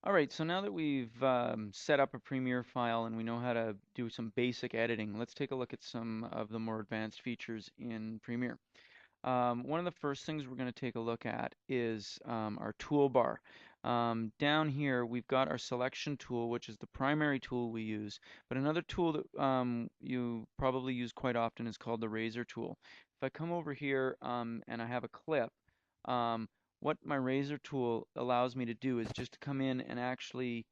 All right, so now that we've set up a Premiere file and we know how to do some basic editing, let's take a look at some of the more advanced features in Premiere. One of the first things we're going to take a look at is our toolbar. Down here, we've got our selection tool, which is the primary tool we use. But another tool that you probably use quite often is called the razor tool. If I come over here and I have a clip, um, what my razor tool allows me to do is just to come in and actually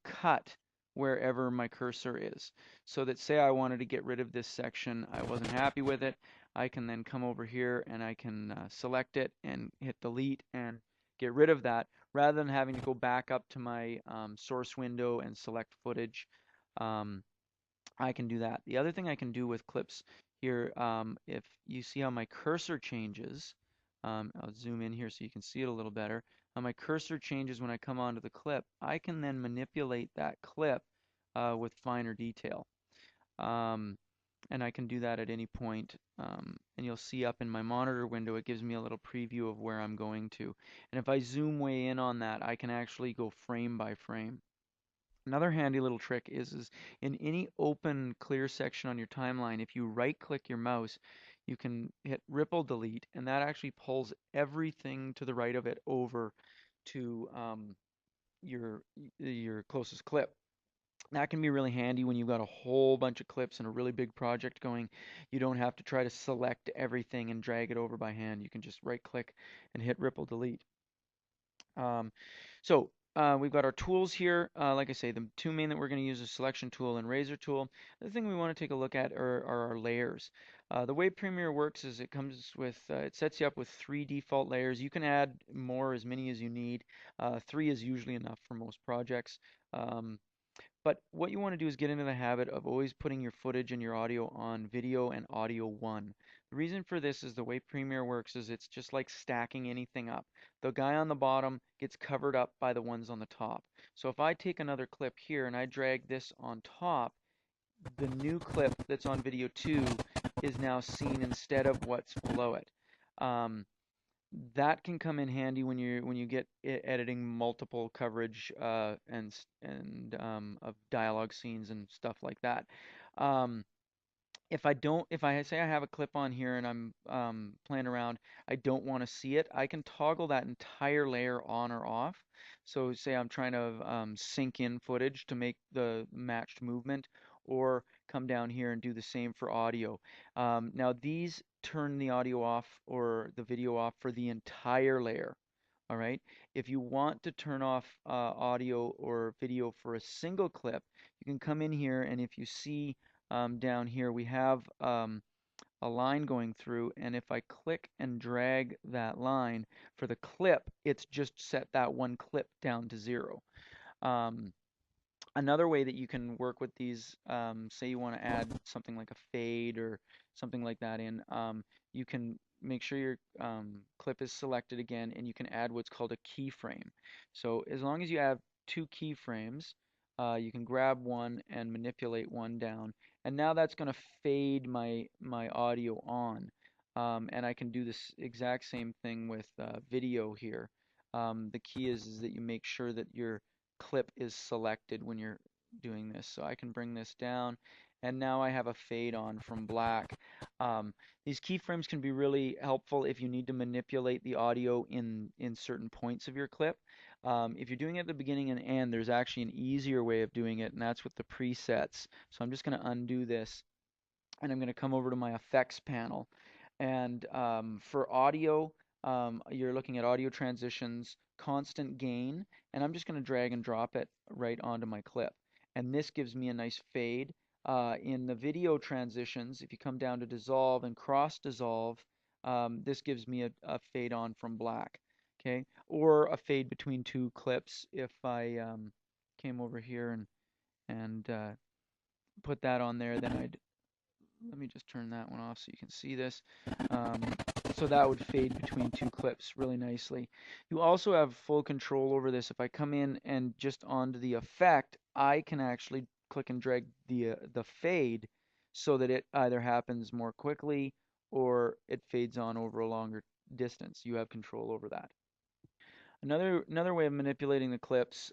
cut wherever my cursor is. So that say I wanted to get rid of this section, I wasn't happy with it, I can then come over here and I can select it and hit delete and get rid of that rather than having to go back up to my source window and select footage. Um, I can do that. The other thing I can do with clips here, if you see how my cursor changes, I'll zoom in here so you can see it a little better. How my cursor changes when I come onto the clip, I can then manipulate that clip with finer detail. Um, and I can do that at any point. And you'll see up in my monitor window, it gives me a little preview of where I'm going to. And if I zoom way in on that, I can actually go frame by frame. Another handy little trick is in any open clear section on your timeline, if you right click your mouse, you can hit ripple delete, and that actually pulls everything to the right of it over to your closest clip. That can be really handy when you've got a whole bunch of clips and a really big project going. You don't have to try to select everything and drag it over by hand. You can just right click and hit ripple delete. Um, so we've got our tools here. Like I say, the two main that we're going to use is selection tool and razor tool. The thing we want to take a look at are our layers. The way Premiere works is it comes with, it sets you up with 3 default layers. You can add more, as many as you need. 3 is usually enough for most projects. Um, but what you want to do is get into the habit of always putting your footage and your audio on video and audio 1. The reason for this is the way Premiere works is it's just like stacking anything up. The guy on the bottom gets covered up by the ones on the top. So if I take another clip here and I drag this on top, the new clip that's on video 2 is now seen instead of what's below it. Um, that can come in handy when you get editing multiple coverage and of dialogue scenes and stuff like that. Um, if I say I have a clip on here and I'm playing around, I don't want to see it, I can toggle that entire layer on or off. So say I'm trying to sync in footage to make the matched movement, or come down here and do the same for audio. Now these turn the audio off or the video off for the entire layer. All right. If you want to turn off audio or video for a single clip, you can come in here, and if you see down here, we have a line going through, and if I click and drag that line for the clip, it's just set that one clip down to 0. Um, Another way that you can work with these, say you want to add something like a fade or something like that in, you can make sure your clip is selected again, and you can add what's called a keyframe. So as long as you have 2 keyframes, you can grab one and manipulate one down, and now that's going to fade my audio on. And I can do this exact same thing with video here. The key is that you make sure that your clip is selected when you're doing this. So I can bring this down, and now I have a fade on from black. These keyframes can be really helpful if you need to manipulate the audio in certain points of your clip. If you're doing it at the beginning and end, there's actually an easier way of doing it, and that's with the presets. So I'm just going to undo this, and I'm going to come over to my effects panel. And for audio, you're looking at audio transitions, constant gain, and I'm just going to drag and drop it right onto my clip. And this gives me a nice fade. In the video transitions, if you come down to dissolve and cross dissolve, this gives me a fade on from black. Okay, or a fade between 2 clips if I came over here and put that on there, then I'd let me just turn that one off so you can see this. Um, so that would fade between 2 clips really nicely. You also have full control over this. If I come in and just onto the effect, I can actually click and drag the fade so that it either happens more quickly or it fades on over a longer distance. You have control over that. Another way of manipulating the clips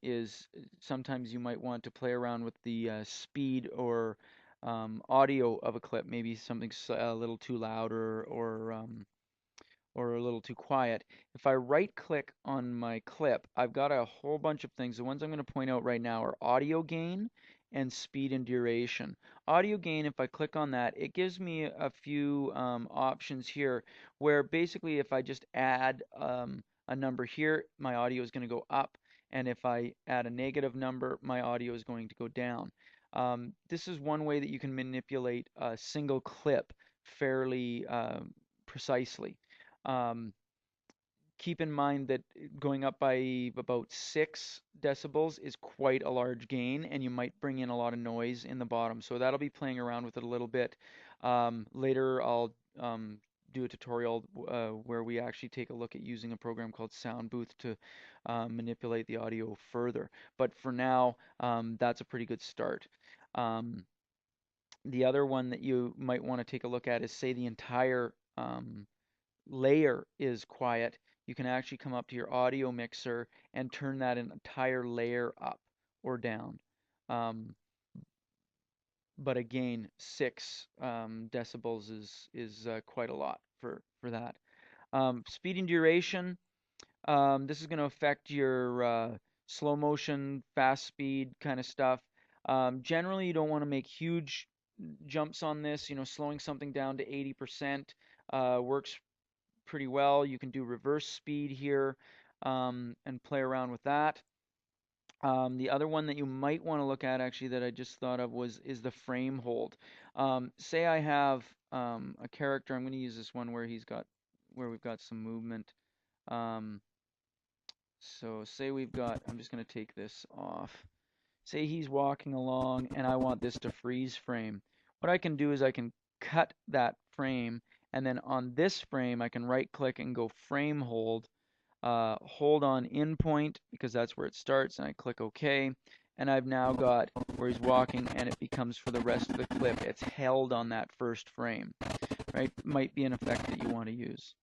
is sometimes you might want to play around with the speed or audio of a clip. Maybe something's a little too loud or a little too quiet. If I right click on my clip, I've got a whole bunch of things. The ones I'm going to point out right now are audio gain and speed and duration. Audio gain, if I click on that, it gives me a few options here where basically if I just add a number here, my audio is going to go up. And if I add a negative number, my audio is going to go down. This is one way that you can manipulate a single clip fairly precisely. Um, Keep in mind that going up by about 6 decibels is quite a large gain, and you might bring in a lot of noise in the bottom. So that'll be playing around with it a little bit. Later, I'll do a tutorial where we actually take a look at using a program called Sound Booth to manipulate the audio further. But for now, that's a pretty good start. Um, the other one that you might want to take a look at is, say, the entire layer is quiet, you can actually come up to your audio mixer and turn that entire layer up or down. Um, but again, 6 decibels is quite a lot for that. Speed and duration. This is going to affect your slow motion, fast speed kind of stuff. Generally, you don't want to make huge jumps on this. You know, slowing something down to 80% works pretty well. You can do reverse speed here and play around with that. The other one that you might want to look at actually that I just thought of is the frame hold. Say I have a character. I'm going to use this one where we've got some movement. Um, so say we've got. I'm just going to take this off. Say he's walking along and I want this to freeze frame. What I can do is I can cut that frame, and then on this frame I can right click and go frame hold, hold on in point because that's where it starts, and I click OK, and I've now got where he's walking, and it becomes for the rest of the clip. It's held on that first frame, right? Might be an effect that you want to use.